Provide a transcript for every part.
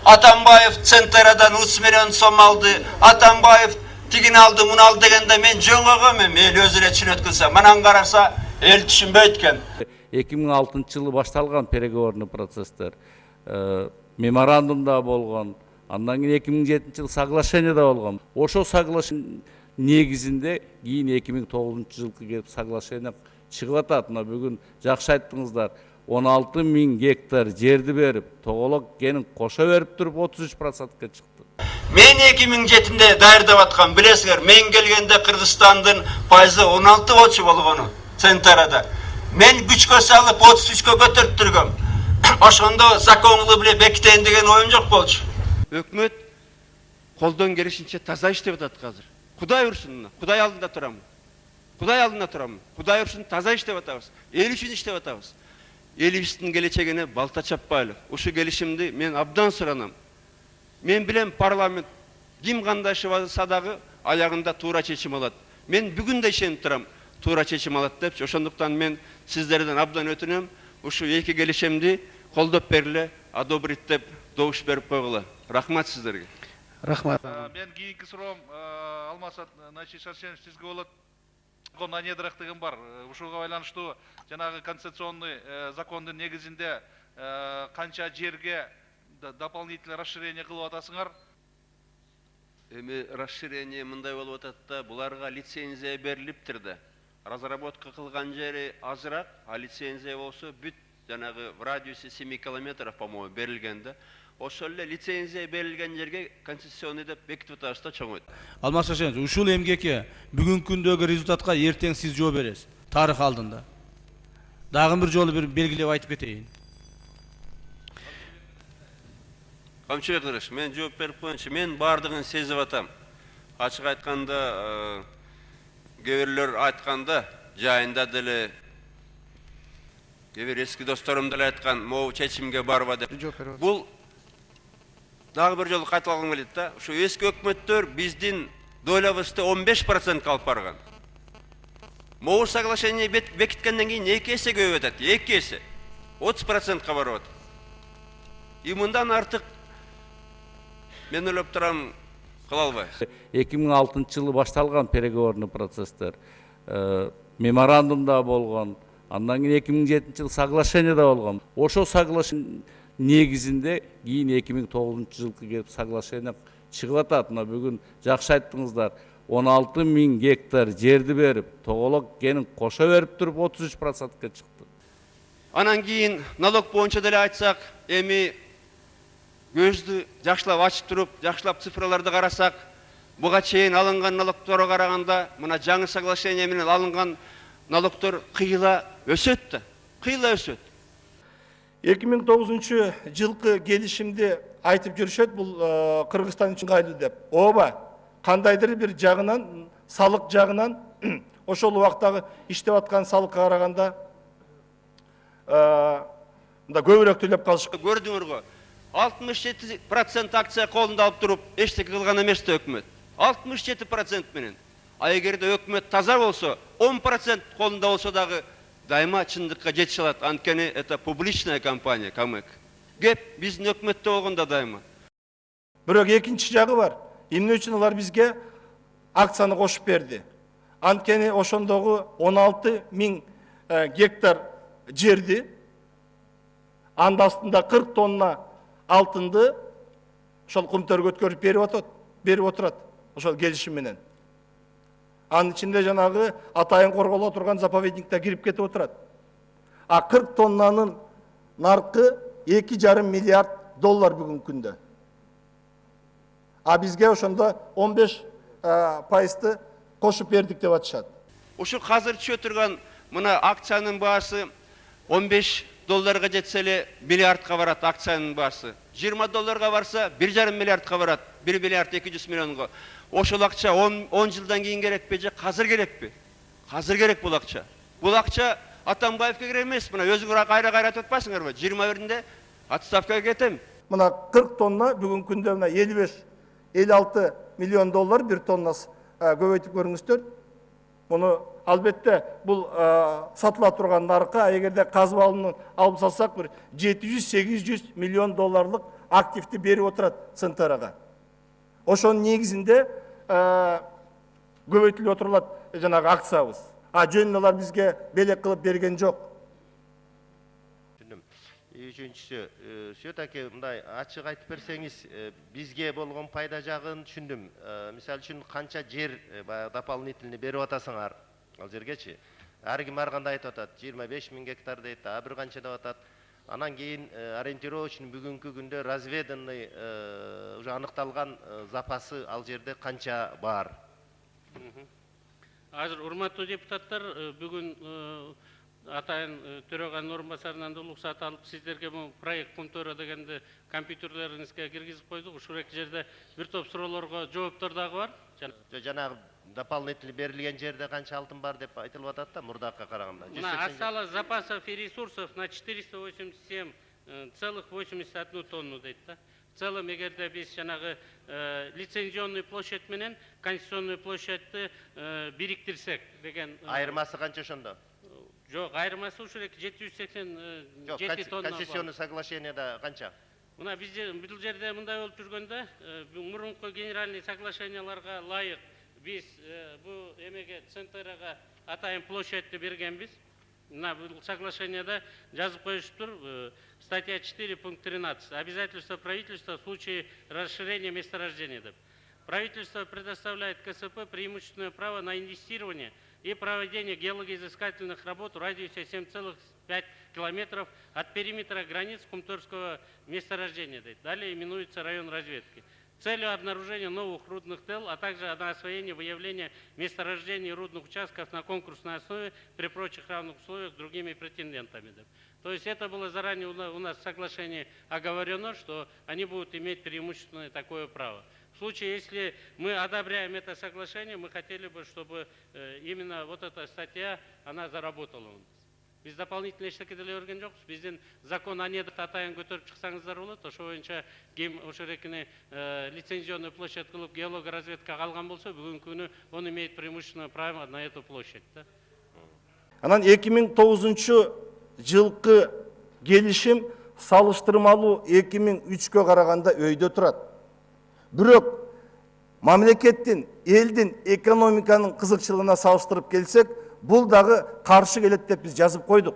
Атамбаев Центрадан 3 миллион сом алды. Атамбаев тигин алды, муну алды дегенде мен жөнгөгөм, эл өзү эле түшүнөт кылса. Манан караса эл түшүнбөйт экен. 2006 жылы башталган переговорный процесстер, меморандумда болгон, андан кийин 2007 жылы соглашение да болгон. Ошо соглашение негизинде кийин 2009 жылкы келип соглашение чыгып атат. Мына бүгүн жакшы айттыңыздар. 16 миң гектар жерди берип, тоголок кенин кошо берип туруп 33%га чыкты. Мен 2007-де даярдап аткан, билесиңер, мен келгенде Кыргызстандын пайызы 16 болчу болгону Центрада. Мен күчкө салып 33-кө көтөрүптүргөм. Ошондо законлуу биле бекитейин деген оюм жок болчу. Өкмөт колдон келишинче таза иштеп атат азыр. Кудай урсун, Кудай алдында турамын. Кудай алдында турамын. Кудай урсун таза иштеп атабыз. Эл үчүн иштеп атабыз. Элибиздин келечегине балта чаппайлы. Ушу келишимди мен абдан суранам. Мен билем парламент ким кандай шыбаса дагы аягында туура чечим алат. Мен бүгүн да ишенип турам, туура чечим алат депчи. Ошондуктан мен сиздерден абдан өтүнөм, ушу эки келишимди колдоп бергиле, одобрить деп добуш берип койгула. Рахмат сиздерге. Рахмат. Мен кийинки суроом Алмасат Шаршенович сизге болот. На недрах деген бар. Ушуга байланыштуу жанагы конституционный закондун негизинде канча жерге дополнительный расширение кылып атасыңар? Эми расширение мындай болуп атат да, буларга лицензия берилиптир да. Разработка кылган жери азыраак, а лицензия болсо бүт жанагы в радиусе 7 километров, по-моему, берилген да. Ошол эле лицензия берилген жерге конституционный деп бекитип атабыз да чоңойт. Алмаз Шаршенович, ушул эмгекке бүгүнкү күндөгү результатка эртең сиз жооп бересиз. Тарых алдында. Дагы бир жолу бир белгилеп айтып кетейин. Камчыбек Кырыш, мен жооп берип коеюнчу. Мен бардыгын сезип атам. Ачык айтканда, кээ бирлер айтканда, жайында деле кээ бир эски досторум деле айткан, могу чечимге барба деп. Бул дагы бир жолу кайталагым келет да. Ушу эски өкмөттөр биздин дойлабызды 15% алып барган. Могу соглашение бекиткенден кийин 2 эсе көбөйүп атат. 2 эсе. 30%га барып атат. И мындан артык мен ойлоп турам кыла албайбыз. 2006 жылы башталган переговорный процесстер, меморандумда болгон, андан кийин 2007 жылы соглашение да болгон. Ошо соглашение негизинде кийин 2009 жылкы келип соглашение чыгып атат. Мына бүгүн жакшы айттыңыздар. 16 миң гектар жерди берип, тоголок кенин кошо берип туруп 33%га чыкты. Анан кийин налог боюнча деле айтсак, эми көздү жакшылап ачып туруп, жакшылап цифрларды карасак, буга чейин алынган налогторго караганда, мына жаңы соглашение менен алынган налогтор кыйла өсөт да. Кыйла өсөт. 2009 жылкы келишимди айтып жүрүшөт, бул Кыргызстан үчүн ыңгайлуу деп. Ооба, кандайдыр бир жагынан, салык жагынан ошол убактагы иштеп аткан салыкка караганда мында көбүрөөк төлөп калышкан. Көрдүңөр го. 67% акция колунда алып туруп, эчтеке кылган эмес да өкмөт. 67% менен. А эгерде өкмөт таза болсо, 10% колунда болсо дагы дайыма чындыкка жетише алат. Анткени это публичная компания, КАМЭК. Кеп биздин өкмөттө болгондо дайыма. Бирок экинчи жагы бар. Эмне үчүн алар бизге акцияны кошуп берди? Анткени ошондогу 16 миң гектар жерди, анда астында 40 тонна алтынды ошол кумтөргө өткөрүп берип отурат ошол келишим менен. Анын ичинде жанагы атайын корголо турган заповедникте кирип кетип отурат. А 40 тоннанын наркы 2,5 миллиард доллар бүгүнкү күндө. А бизге ошондо 15% кошуп бердик деп атышат. Ушу азыр түшө турган мына акциянын баасы 15 долларга жетсе эле миллиардка барат акциянын баасы. 20 долларга барса 1,5 миллиардка барат. 1 миллиард 200 миллионго. Ошол акча 10 жылдан кийин керекпи же азыр керекпи? Азыр керек бул акча. Бул акча Атамбаевке керек эмес. Мына өзүңөр кайра айтып атпайсыңарбы? 21-нде отставкага кетем. Мына 40 тонна бүгүнкү күндө мына 55-56 миллион доллар бир тоннасы көбөйтүп көрүңүздөр. Муну албетте бул сатыла турган наркы, эгерде казып алып салсак бир 700-800 миллион долларлык активти берип отурат ЦНТРга. Ошонун негизинде көбөйтүлүп отурулат жанагы акциябыз. Жөн алар бизге белек кылып берген жок. Üçüncüsü, все-таки мындай ачык айтып берсеңиз, бизге болгон пайда жагын түшүндүм. Мисалы үчүн канча жер дополнительный берип атасыңар ал жергечи. Ар ким ар кандай айтып атат, 25 000 гектар дейт, бир канча деп атат. Анан кийин ориентировочный бүгүнкү күндө разведанный уже аныкталган запасы ал жерде канча бар? Азыр урматтуу депутаттар, бүгүн атайын төрөган орун басарынан да уруксат алып сиздерге бул проект контора дегенди компьютерлериңизге киргизип койдук. Ушул эки жерде бир топ суроолорго жооптор дагы бар. Жанагы дополнительный берилген жерде канча алтын бар деп айтылып атат да мурдакка караганда. Мына осталось запасов и ресурсов на 487,81 тонну дейт да. В целом, эгерде биз жанагы лицензионный площадь менен конституционный площадьты бириктирсек деген. Айырмасы канча ошондо? Жок, айырмасы ушул 787 тонна. Концессионный соглашениеда канча? Мына бул жерде мындай болуп жүргөндө, мурунку генеральный соглашенияларга ылайык биз бул эмеге ЦНТРга атайын площадьты бергенбиз. Мына бул соглашениеда жазып коюшуптур, статья 4 пункт 13. Обязательство правительства в случае расширения месторождения. Правительство предоставляет КСП преимущественное право на инвестирование и проведение геологоизыскательных работ в радиусе 7,5 километров от периметра границ Кумторского месторождения. Далее именуется район разведки. Целью обнаружения новых рудных тел, а также на освоение выявления месторождений рудных участков на конкурсной основе при прочих равных условиях с другими претендентами. То есть это было заранее у нас в соглашении оговорено, что они будут иметь преимущественное такое право. В случае, если мы одобряем это соглашение, мы хотели бы, чтобы именно вот эта статья, она заработала у нас. Biz дополнительно эчтеке деле өргөн жокпуз. Биздин закон анедик атайын көтөрүп чыксаңыздар болот. Ошо боюнча ким ошо рекини лицензионный площадь кылып геолога разведка калган болсо, бүгүнкү күнү он имеет преимущественное право на эту площадь. Анан 2009 жылкы келишим салыштырмалуу 2003-кө караганда өйдө турат. Бирок мамлекеттин, элдин экономиканын кызыкчылыгына салыштырып келсек, бул дагы каршы келет деп биз жазып койдук.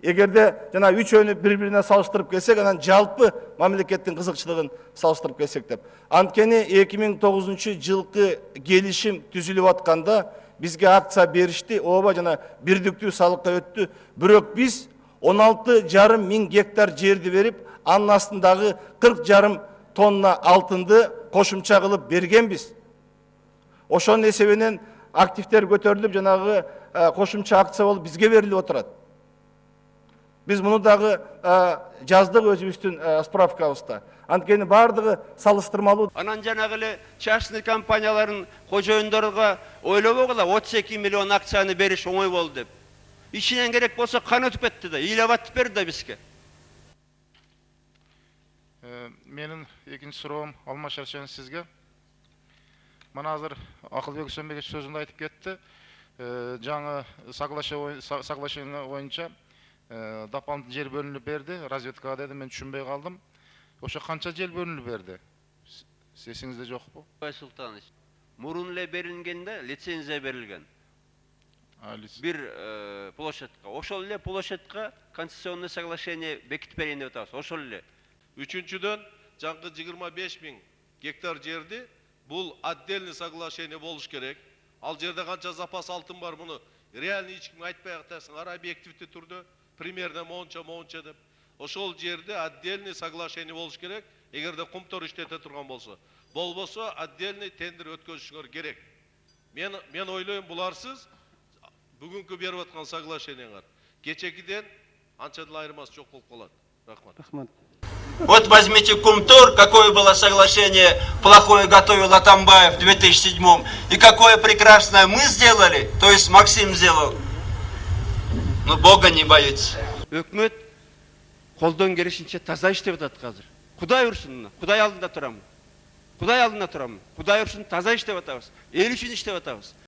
Эгерде жана үчөөнү бири-бирине салыштырып келсек, анан жалпы мамлекеттин кызыкчылыгын салыштырып келсек деп. Анткени 2009 жылкы келишим түзүлүп атканда бизге акция беришти, ооба жана бирдиктүү салыкка өттү. Бирок биз 16,5 миң гектар жерди берип, анын астындагы 40,5 тонна алтынды кошумча кылып бергенбиз. Ошонун эсебинен активтер көтөрүлүп, жанагы кошумча акция болуп бизге берилип отурат. Биз муну дагы жаздык өзүбүздүн справкабызда. Анткени бардыгы салыштырмалуу. Анан жанагы эле частный компаниялардын кожоюндорго ойлобогула 32 миллион акцияны бериш оңой болду деп. Ичинен керек болсо кан өтүп кетти да, ыйлап берди да бизге. Менин экинчи суроом Алмаз Шаршен сизге. Мана азыр Акылбек Үсөнбеков сөзүндө айтып кетти. Жаңы соглашение боюнча дополнительный жер бөлүнүп берди, разведкага деди, мен түшүнбөй калдым. Ошо канча жер бөлүнүп берди? Сесиңизде жокпу? Султанович, мурун эле берилгенде лицензия берилген. Бир площадька. Ошол эле площадька концессионный соглашение бекитип берейин деп атабыз. Ошол эле. Үчүнчүдөн, жаңкы 25 000 гектар жерди бул отдельный соглашение болуш керек. Ал жерде канча запас алтын бар, муну реально эч ким айтпай атасыңар, объективдүү түрдө примерно монча деп. Ошол жерде отдельный соглашение болуш керек. Эгерде кумтор иштете турган болсо, болбосо отдельный тендер өткөзүшүңөр керек. Мен ойлойм, буларсыз бүгүнкү берип аткан соглашениеңер кечекиден анча деле айырмасы жок болуп калат. Рахмат. Вот возьмите Кумтор, какое было соглашение плохое готовил Атамбаев в 2007-м, и какое прекрасное мы сделали, то есть Максим сделал. Но Бога не боится. Өкмөт колдон келишинче таза иштеп атат азыр. Кудай урсун, Кудай алдында турамын. Кудай алдында турамын. Кудай урсун таза иштеп атабыз. Эл үчүн иштеп атабыз.